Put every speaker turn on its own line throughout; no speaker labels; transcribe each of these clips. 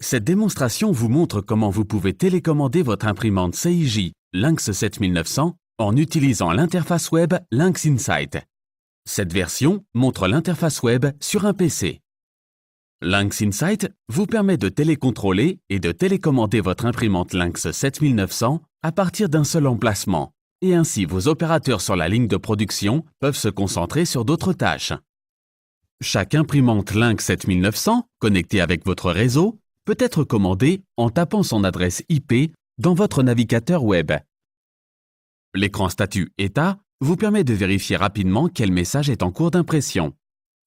Cette démonstration vous montre comment vous pouvez télécommander votre imprimante CIJ Lynx 7900 en utilisant l'interface web Lynx Insight. Cette version montre l'interface web sur un PC. Lynx Insight vous permet de télécontrôler et de télécommander votre imprimante Lynx 7900 à partir d'un seul emplacement, et ainsi vos opérateurs sur la ligne de production peuvent se concentrer sur d'autres tâches. Chaque imprimante Lynx 7900 connectée avec votre réseau peut être commandée en tapant son adresse IP dans votre navigateur web. L'écran statut État vous permet de vérifier rapidement quel message est en cours d'impression.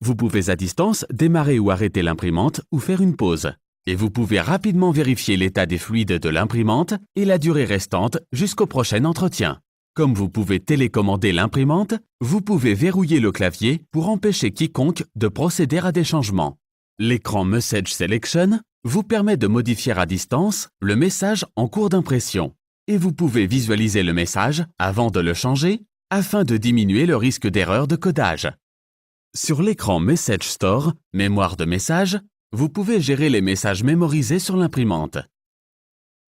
Vous pouvez à distance démarrer ou arrêter l'imprimante ou faire une pause. Et vous pouvez rapidement vérifier l'état des fluides de l'imprimante et la durée restante jusqu'au prochain entretien. Comme vous pouvez télécommander l'imprimante, vous pouvez verrouiller le clavier pour empêcher quiconque de procéder à des changements. L'écran Message Selection vous permet de modifier à distance le message en cours d'impression. Et vous pouvez visualiser le message avant de le changer afin de diminuer le risque d'erreur de codage. Sur l'écran Message Store, mémoire de messages, vous pouvez gérer les messages mémorisés sur l'imprimante.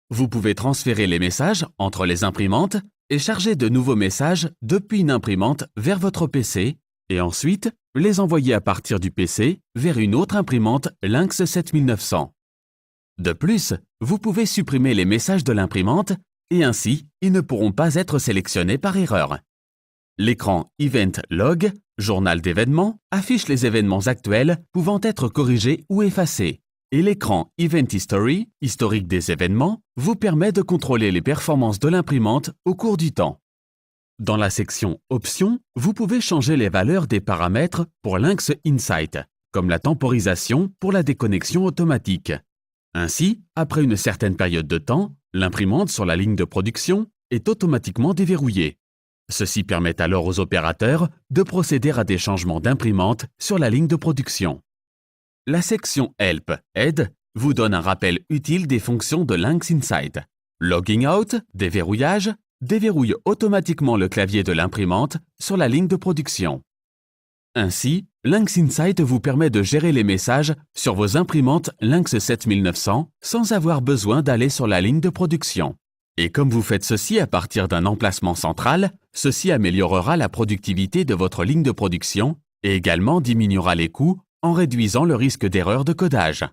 Vous pouvez transférer les messages entre les imprimantes et charger de nouveaux messages depuis une imprimante vers votre PC et ensuite les envoyer à partir du PC vers une autre imprimante Lynx 7900. De plus, vous pouvez supprimer les messages de l'imprimante et ainsi, ils ne pourront pas être sélectionnés par erreur. L'écran Event Log, journal d'événements, affiche les événements actuels pouvant être corrigés ou effacés. Et l'écran Event History, historique des événements, vous permet de contrôler les performances de l'imprimante au cours du temps. Dans la section Options, vous pouvez changer les valeurs des paramètres pour Lynx Insight, comme la temporisation pour la déconnexion automatique. Ainsi, après une certaine période de temps, l'imprimante sur la ligne de production est automatiquement déverrouillée. Ceci permet alors aux opérateurs de procéder à des changements d'imprimante sur la ligne de production. La section Help, Aide, vous donne un rappel utile des fonctions de Lynx Insight. Logging Out, déverrouillage, déverrouille automatiquement le clavier de l'imprimante sur la ligne de production. Ainsi, Lynx Insight vous permet de gérer les messages sur vos imprimantes Lynx 7900 sans avoir besoin d'aller sur la ligne de production. Et comme vous faites ceci à partir d'un emplacement central, ceci améliorera la productivité de votre ligne de production et également diminuera les coûts en réduisant le risque d'erreur de codage.